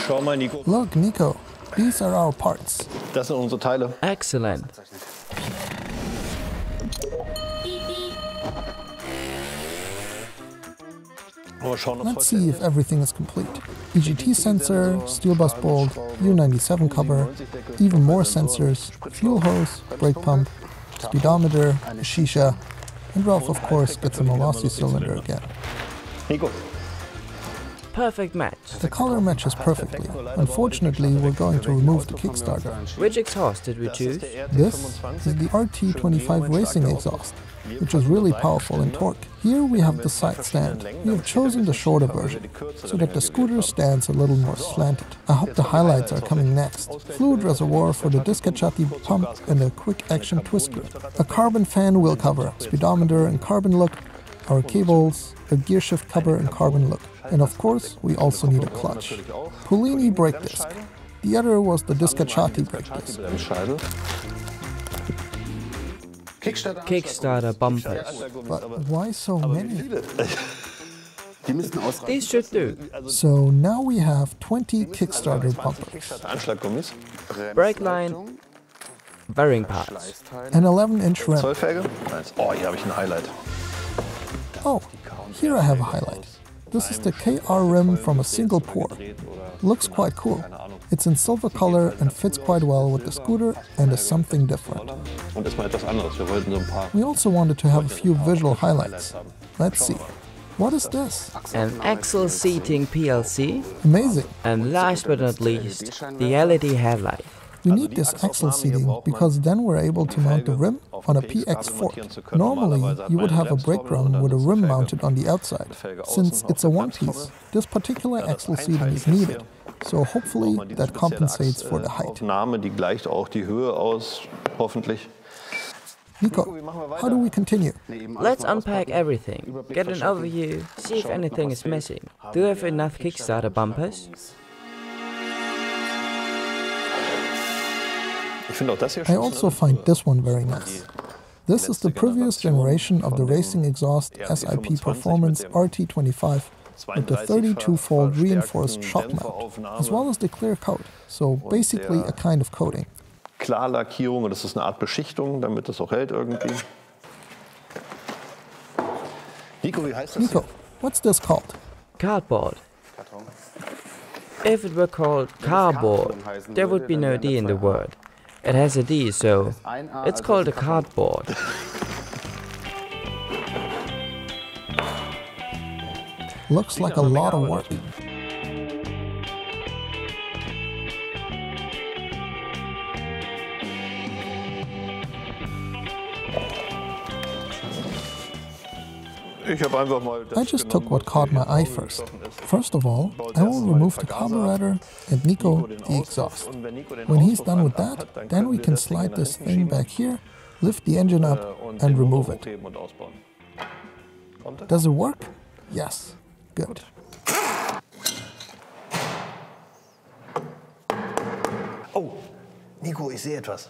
Schau mal, Nico. Look, Nico, these are our parts. Das sind unsere Teile. Excellent. Let's see if everything is complete. EGT sensor, steel bus bolt, U97 cover, even more sensors, fuel hose, brake pump, speedometer, a shisha, and Ralph of course gets a Malassi cylinder again. Nico. Perfect match. The color matches perfectly. Unfortunately, we're going to remove the Kickstarter. Which exhaust did we choose? This is the RT25 Racing exhaust, which is really powerful in torque. Here we have the side stand. We have chosen the shorter version, so that the scooter stands a little more slanted. I hope the highlights are coming next. Fluid reservoir for the Discachati pump and a quick action twist grip. A carbon fan wheel cover, speedometer and carbon look, our cables, a gear shift cover and carbon look. And of course, we also need a clutch. Polini brake disc. The other was the Discachati brake disc. Kickstarter bumpers. But why so many? These should do. So now we have 20 Kickstarter bumpers. Anschlaggummis. Brake line, bearing parts. An 11-inch rim. Zollfelge. Nice. Oh, hier habe ich ein Highlight. Oh, here I have a highlight. This is the KR rim from a single pour. Looks quite cool. It's in silver color and fits quite well with the scooter and is something different. Und ist mal etwas anderes. Wir wollten so ein paar. We also wanted to have a few visual highlights. Let's see. What is this? An axle seating PLC. Amazing. And last but not least, the LED headlight. We need this axle seating because then we're able to mount the rim on a PX fork. Normally, you would have a brake drum with a rim mounted on the outside. Since it's a one-piece, this particular axle seating is needed. So hopefully that compensates for the height. Name, die gleicht auch die Höhe aus, hoffentlich. Nico, how do we continue? Let's unpack everything, get an overview, see if anything is missing. Do we have enough Kickstarter bumpers? I also find this one very nice. This is the previous generation of the racing exhaust SIP Performance RT25 with the 32-fold reinforced shock mount, as well as the clear coat, so basically a kind of coating. Klarlackierung, das ist eine Art Beschichtung, damit es auch hält irgendwie. Nico, wie heißt das? Nico, what's this called? Cardboard. If it were called cardboard, there would be no D in the word. It has a D, so it's called a cardboard. Looks like a lot of work. I just took what caught my eye first. First of all, I will remove the carburetor and Nico the exhaust. When he's done with that, then we can slide this thing back here, lift the engine up and remove it. Does it work? Yes. Good. Oh, Nico, ich sehe etwas.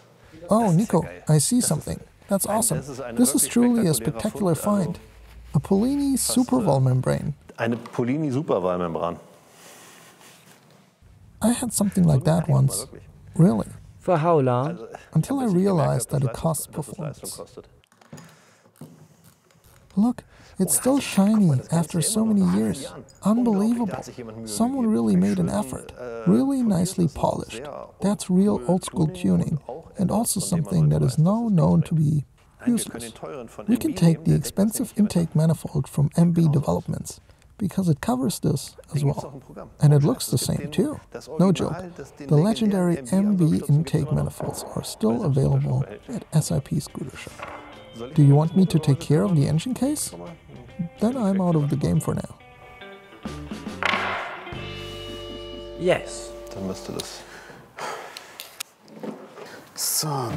Oh, Nico, I see something. That's awesome. This is truly a spectacular find. A Polini Superval membrane. Eine Polini Superval-Membran. I had something like that once. Really. For how long? Until I realized that it costs performance. Look, it's still shiny after so many years. Unbelievable. Someone really made an effort. Really nicely polished. That's real old-school tuning, and also something that is now known to be useless. We can take the expensive intake manifold from MB Developments, because it covers this as well. And it looks the same too. No joke. The legendary MB intake manifolds are still available at SIP Scooter Shop. Do you want me to take care of the engine case? Then I'm out of the game for now. Yes. Dann müsste das. So.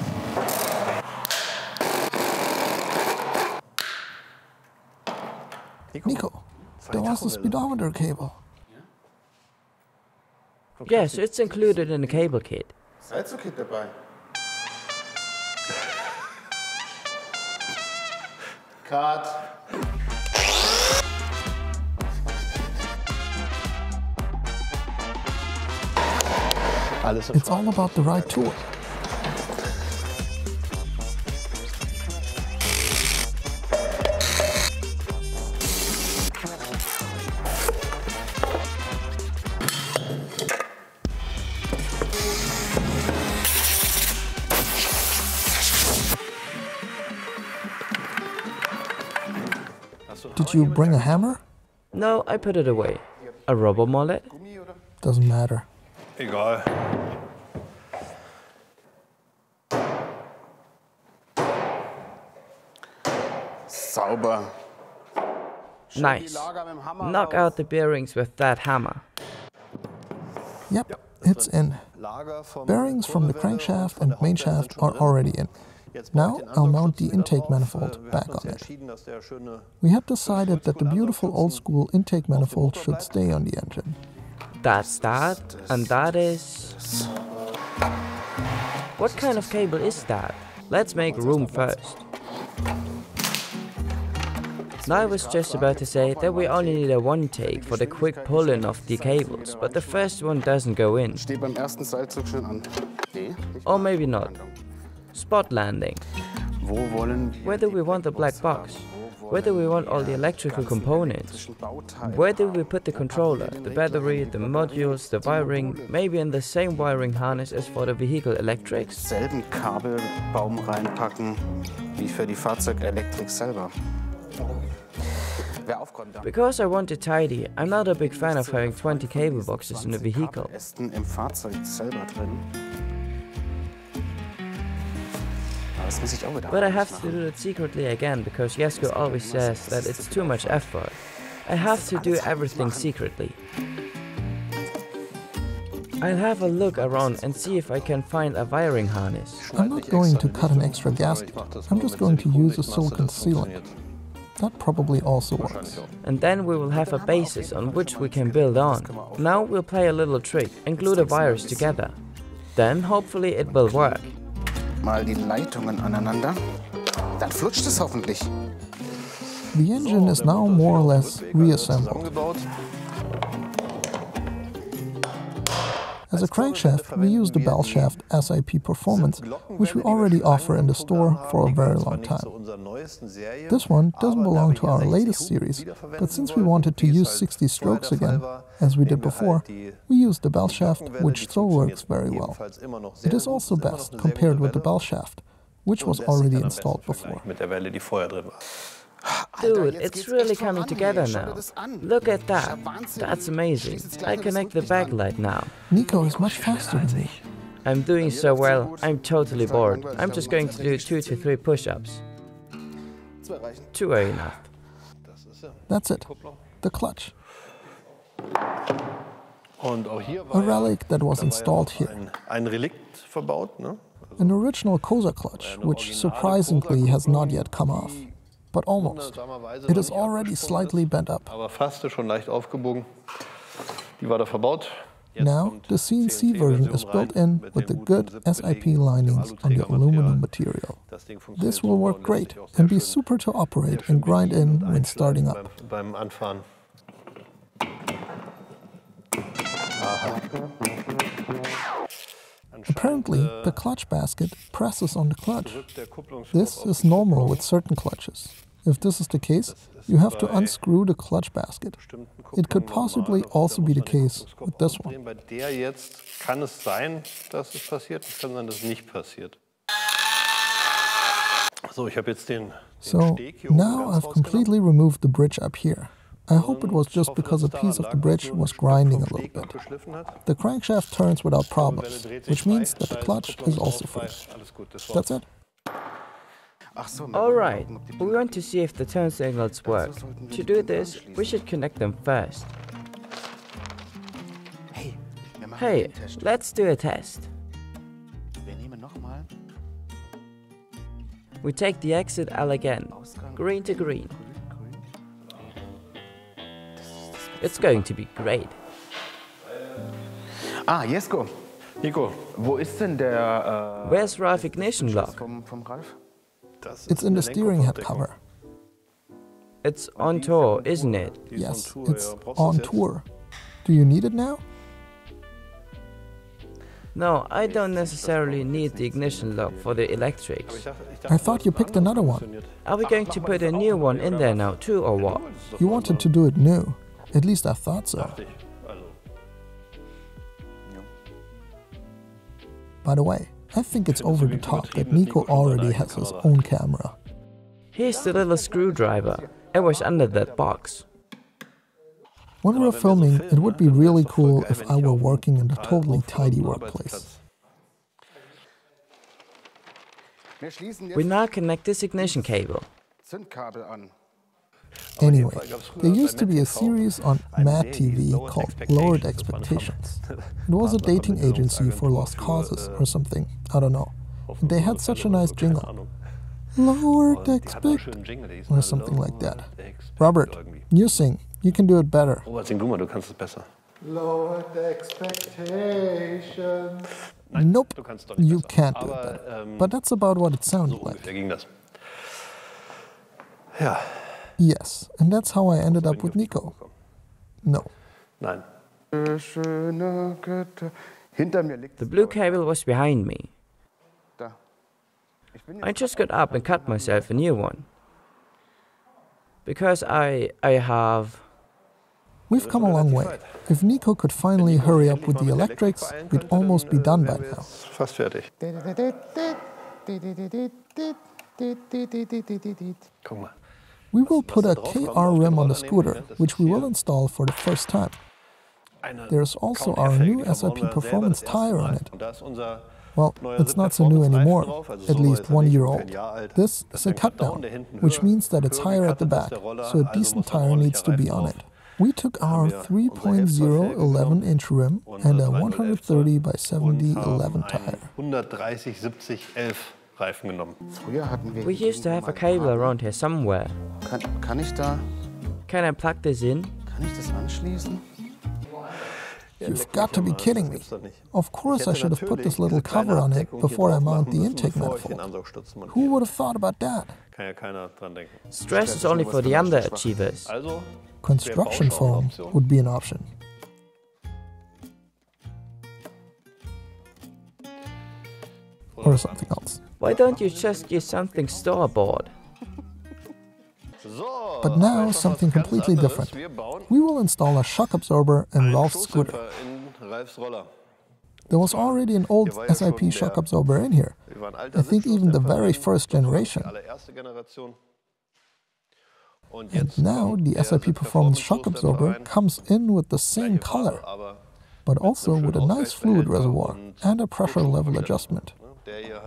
Nico, there was the speedometer cable. Yes, it's included in the cable kit. Seilzugkit dabei. Cut. It's all about the right tool. Did you bring a hammer? No, I put it away. A rubber mallet? Doesn't matter. Egal. Sauber. Nice. Knock out the bearings with that hammer. Yep, it's in. Bearings from the crankshaft and main shaft are already in. Now I'll mount the intake manifold back on it. We had decided that the beautiful old-school intake manifold should stay on the engine. That's that, and that is... What kind of cable is that? Let's make room first. Now I was just about to say that we only need a one take for the quick pull-in of the cables, but the first one doesn't go in. Or maybe not. Spot landing. Whether we want the black box, whether we want all the electrical components, where do we put the controller, the battery, the modules, the wiring, maybe in the same wiring harness as for the vehicle electrics? Selben Kabelbaum reinpacken wie für die Fahrzeugelektrik selber. Because I want it tidy, I'm not a big fan of having 20 cable boxes in a vehicle. Im Fahrzeug selber drin. But I have to do it secretly again, because Jesko always says that it's too much effort. I have to do everything secretly. I'll have a look around and see if I can find a wiring harness. I'm not going to cut an extra gasket. I'm just going to use a silicone sealant. That probably also works. And then we will have a basis on which we can build on. Now we'll play a little trick and glue the wires together. Then hopefully it will work. Mal die Leitungen aneinander. Dann flutscht es hoffentlich. The engine is now more or less reassembled. As a crankshaft, we use the Bellshaft SIP Performance, which we already offer in the store for a very long time. This one doesn't belong to our latest series, but since we wanted to use 60 strokes again, as we did before, we used the Bellshaft, which still works very well. It is also best compared with the Bellshaft, which was already installed before. Dude, it's really coming together now. Look at that. That's amazing. I connect the backlight now. Nico is much faster than me. I'm doing so well, I'm totally bored. I'm just going to do 2 to 3 push-ups. 2 are enough. That's it. The clutch. A relic that was installed here. An original Kosa clutch, which surprisingly has not yet come off. But almost. It is already slightly bent up. Now, the CNC version is built in with the good SIP linings on the aluminum material. This will work great and be super to operate and grind in when starting up. Apparently, the clutch basket presses on the clutch. This is normal with certain clutches. If this is the case, you have to unscrew the clutch basket. It could possibly also be the case with this one. So now I've completely removed the bridge up here. I hope it was just because a piece of the bridge was grinding a little bit. The crankshaft turns without problems, which means that the clutch is also free. That's it. Alright, we want to see if the turn signals work. To do this, we should connect them first. Hey, let's do a test. We take the exit L again, green to green. It's going to be great. Ah, Jesko. Nico, wo ist denn der... Where's Ralph ignition lock? Vom Ralf? It's in the steering head cover. It's on tour, isn't it? Yes, it's on tour. Do you need it now? No, I don't necessarily need the ignition lock for the electrics. I thought you picked another one. Are we going to put a new one in there now too, or what? You wanted to do it new. At least I thought so. By the way, I think it's over the top that Nico already has his own camera. Here's the little screwdriver. It was under that box. When we're filming, it would be really cool if I were working in a totally tidy workplace. We now connect this ignition cable. Anyway, there used to be a series on Mad TV called Lowered Expectations. It was a dating agency for lost causes or something, I don't know. And they had such a nice jingle. Lowered Expectations, or something like that. Robert, you sing. You can do it better. Robert, sing du mal, du kannst es besser. Lowered expectations. Nope, you can't do it better. But that's about what it sounded like. Ging das. Ja. Yes, and that's how I ended up with Nico. No. Nein. The blue cable was behind me. I just got up and cut myself a new one. Because I have... We've come a long way. If Nico could finally hurry up with the electrics, we'd almost be done by now. Fast fertig. Guck mal. We will put a KR rim on the scooter, which we will install for the first time. There's also our new SIP Performance tire on it. Well, it's not so new anymore, at least 1 year old. This is a cut down, which means that it's higher at the back, so a decent tire needs to be on it. We took our 3.0 11-inch rim and a 130 by 70 11 tire. 130/70/11 Reifen genommen. We used to have a cable around here somewhere. Can I plug this in? You've got to be kidding me. Of course I should have put this little cover on it before I mount the intake manifold. Who would have thought about that? Stress is only for the underachievers. Construction foam would be an option. Or something else. Why don't you just use something store-bought? But now something completely different. We will install a shock absorber in Ralph's scooter. There was already an old SIP shock absorber in here. I think even the very first generation. And now the SIP Performance shock absorber comes in with the same color, but also with a nice fluid reservoir and a pressure level adjustment.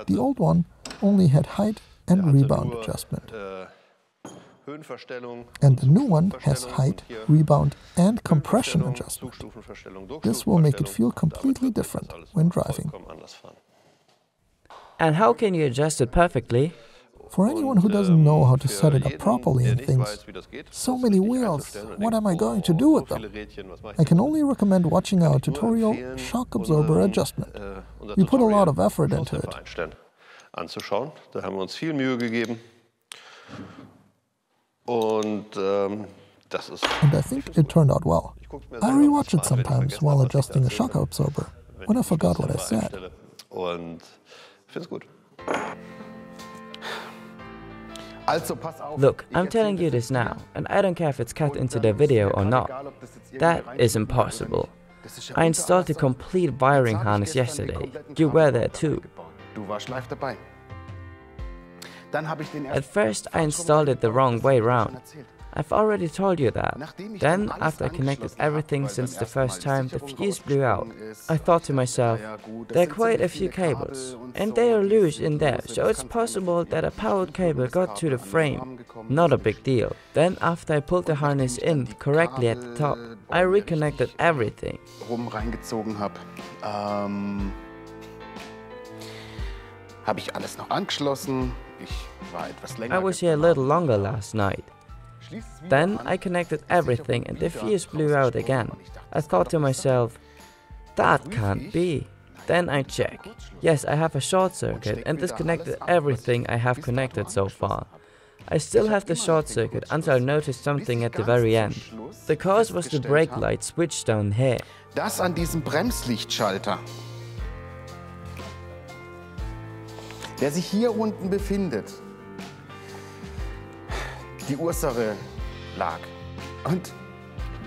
The old one only had height and rebound adjustment. And the new one has height, rebound and compression adjustment. This will make it feel completely different when driving. And how can you adjust it perfectly? For anyone who doesn't know how to set it up properly and thinks, so many wheels, what am I going to do with them? I can only recommend watching our tutorial Shock Absorber Adjustment. We put a lot of effort into it. Anzuschauen. Da haben wir uns viel Mühe gegeben. Und das ist. And I think it turned out well. I rewatch it sometimes while adjusting a shock absorber, when I forgot what I said. Und ich finde es gut. Look, I'm telling you this now, and I don't care if it's cut into the video or not. That is impossible. I installed the complete wiring harness yesterday. You were there too. At first I installed it the wrong way round. I've already told you that. Then, after I connected everything since the first time, the fuse blew out. I thought to myself, there are quite a few cables, and they are loose in there, so it's possible that a powered cable got to the frame. Not a big deal. Then, after I pulled the harness in correctly at the top, I reconnected everything. I was here a little longer last night. Then I connected everything and the fuse blew out again. I thought to myself, that can't be. Then I check. Yes, I have a short circuit and disconnected everything I have connected so far. I still have the short circuit until I noticed something at the very end. The cause was the brake light switch down here. Das an diesem Bremslichtschalter. der sich hier unten befindet, die Ursache lag. Und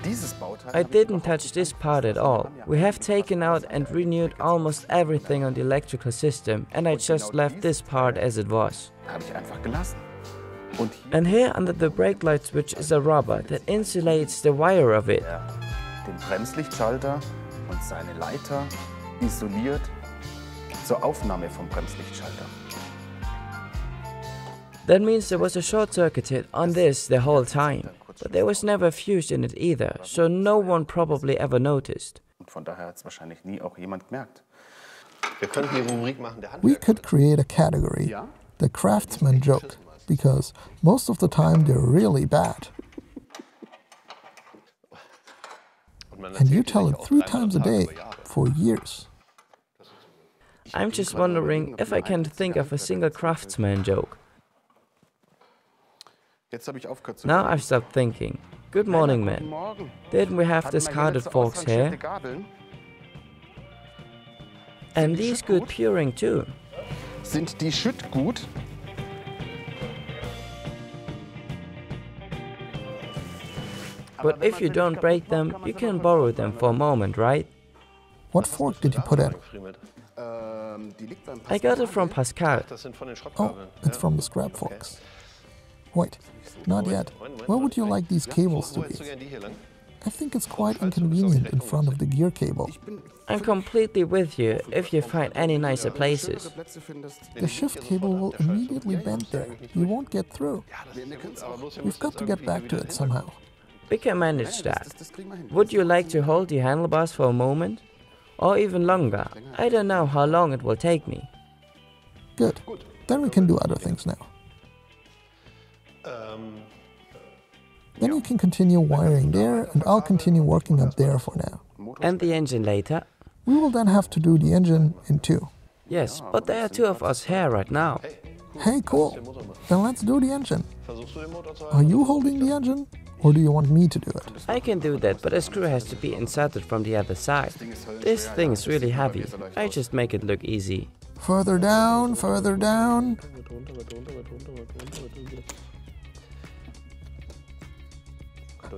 dieses Bauteil... I didn't touch this part at all. We have taken out and renewed almost everything on the electrical system, and I just left this part as it was. Habe ich einfach gelassen. Und hier And here under the brake light switch is a rubber that insulates the wire of it. den Bremslichtschalter und seine Leiter isoliert zur Aufnahme vom Bremslichtschalter. That means there was a short circuit on this the whole time, but there was never a fuse in it either, so no one probably ever noticed. Und von daher hat es wahrscheinlich nie auch jemand gemerkt. Wir könnten die Rubrik machen, der We Handwerker. could create a category, the craftsman joke, because most of the time they're really bad. And you tell it 3 times a day for years. I'm just wondering if I can think of a single craftsman joke. Jetzt habe ich aufgehört zu Now I've stopped thinking. Good morning, man. Morgen. Didn't we have discarded forks here? Gabeln? And these good puring too. Sind die Schütt gut? But if you don't break them, you can borrow them for a moment, right? What fork did you put in? Die liegt beim I got it from Pascal. Das sind von den Oh, Schrottkabeln. it's from the scrap forks. Wait, not yet. Where would you like these cables to Wolltest du be? gern die hier lang? I think it's quite inconvenient in front of the gear cable. I'm completely with you if you find any nicer places. Plätze findest. The shift cable will immediately bend there. You won't get through. We've got to get back to it somehow. We can manage that. Das kriegen wir hin. Would you like to hold the handlebars for a moment? Or even longer? I don't know how long it will take me. Good. Then we can do other things now. Then you can continue wiring there, and I'll continue working up there for now. And the engine later? We will then have to do the engine in 2. Yes, but there are 2 of us here right now. Hey, cool. Then let's do the engine. Versuchst du den Motor zu Are you holding the engine? Or do you want me to do it? I can do that, but a screw has to be inserted from the other side. This thing is really heavy. I just make it look easy. Further down, further down.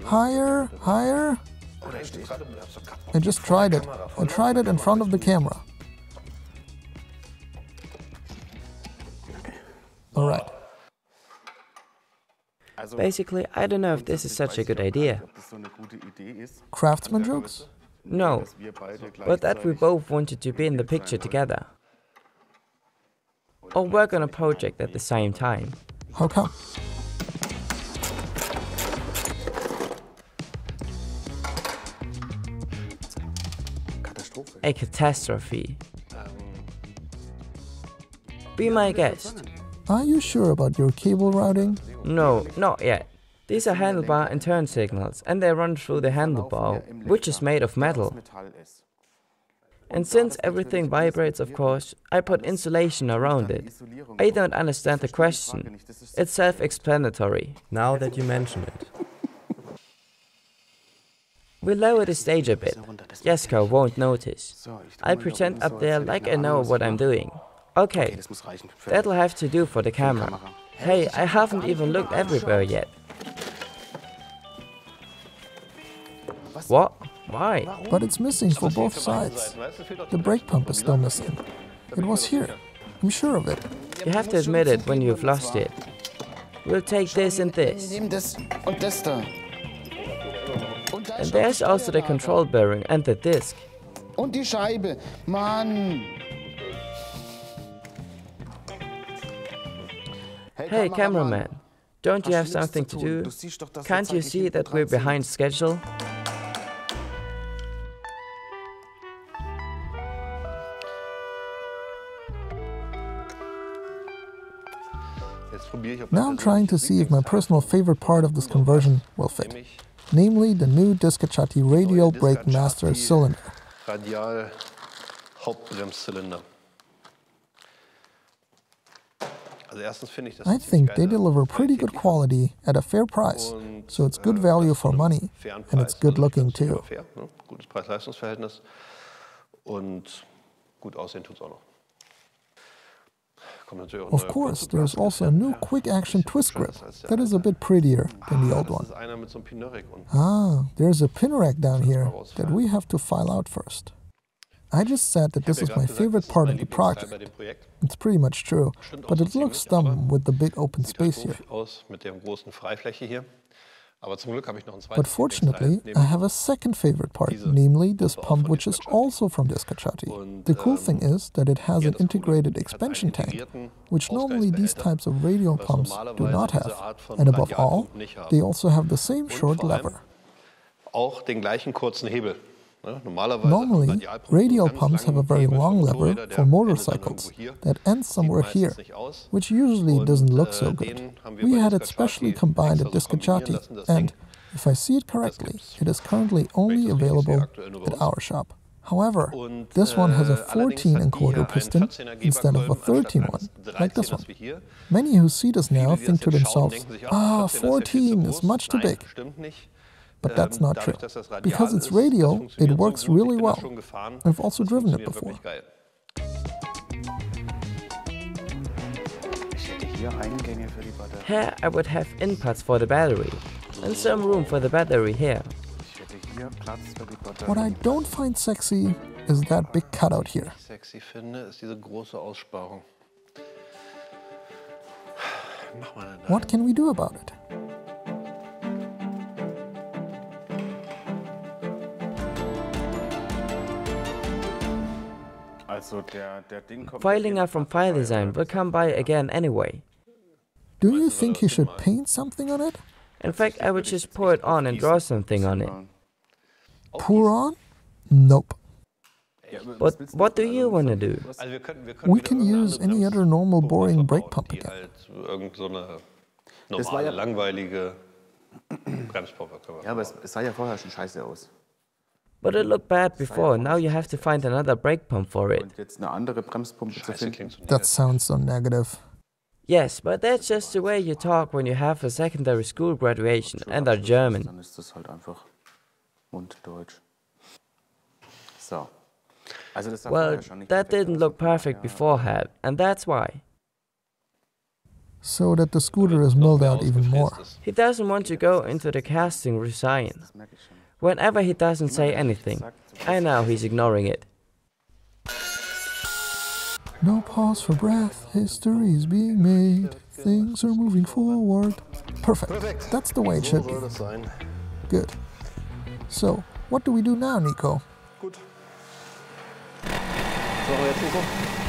Higher, higher. I just tried it. I tried it in front of the camera. All right. Basically, I don't know if this is such a good idea. Ob das so eine gute Idee ist, Craftsman jokes? No, dass wir beide but that we both wanted to be in the picture together. Or work on a project at the same time. How come? Katastrophe. A catastrophe. Be my guest. Are you sure about your cable routing? No, not yet. These are handlebar and turn signals, and they run through the handlebar, which is made of metal. Metall ist. And since everything vibrates, of course, I put insulation around it. I don't understand the question. It's self-explanatory. Now that you mention it. We lower the stage a bit. Jesko won't notice. I'll pretend up there like I know what I'm doing. Okay, Das muss reichen. that'll have to do for the camera. Hey, I haven't even looked everywhere yet. What? Why? But it's missing for both sides. The brake pump is still missing. It was here. I'm sure of it. You have to admit it when you've lost it. We'll take this and this. Nimm das und das da. Und da And there's also the control bearing and the disc. Und die Scheibe. Mann. Hey, cameraman, don't you have something to do? Can't you see that we're behind schedule? Now I'm trying to see if my personal favorite part of this conversion will fit. Namely, the new Discacciati Radial Brake Master cylinder. Radial Hauptbremszylinder. I think they deliver pretty good quality at a fair price, so it's good value for money, and it's good looking too. Gutes Preis-Leistungs-Verhältnis und gut aussehen tut's auch noch. Of course, there's also a new quick-action twist grip that is a bit prettier than the old one. Ah, there's a pin rack down here that we have to file out first. I just said that this is my favorite part of the project. It's pretty much true, but it looks dumb with the big open space here. But fortunately, I have a second favorite part, namely this pump, which is also from Discacciati. The cool thing is that it has an integrated expansion tank, which normally these types of radial pumps do not have. And above all, they also have the same short lever. Normally, radial pumps have a very long lever for motorcycles that ends somewhere here, which usually doesn't look so good. We had it specially combined at Discacciati, and, if I see it correctly, it is currently only available at our shop. However, this one has a 14¼ piston instead of a 13 one, like this one. Many who see this now think to themselves, ah, 14 is much too big. But that's not true. Because it's radial, it works really well. I've also driven it before. Here I would have inputs for the battery, and some room for the battery here. What I don't find sexy is that big cutout here. What can we do about it? Filing out from file design will come by again anyway. Do you think you should paint something on it? In fact, I would just pour it on and draw something on it. Pour on? Nope. But what do you want to do? We can use any other normal boring brake pump again. Ja, aber es sah ja vorher schon scheiße aus. But it looked bad before, now you have to find another brake pump for it. That sounds so negative. Yes, but that's just the way you talk when you have a secondary school graduation and are German. Dann ist das halt einfach Munddeutsch. So. Well, that didn't look perfect beforehand, and that's why. So that the scooter is milled out even more. He doesn't want to go into the casting resign. Whenever he doesn't say anything, I know he's ignoring it. No pause for breath, history is being made, things are moving forward. Perfect, that's the way it should be. Good. So, what do we do now, Nico? Gut. So, jetzt Nico.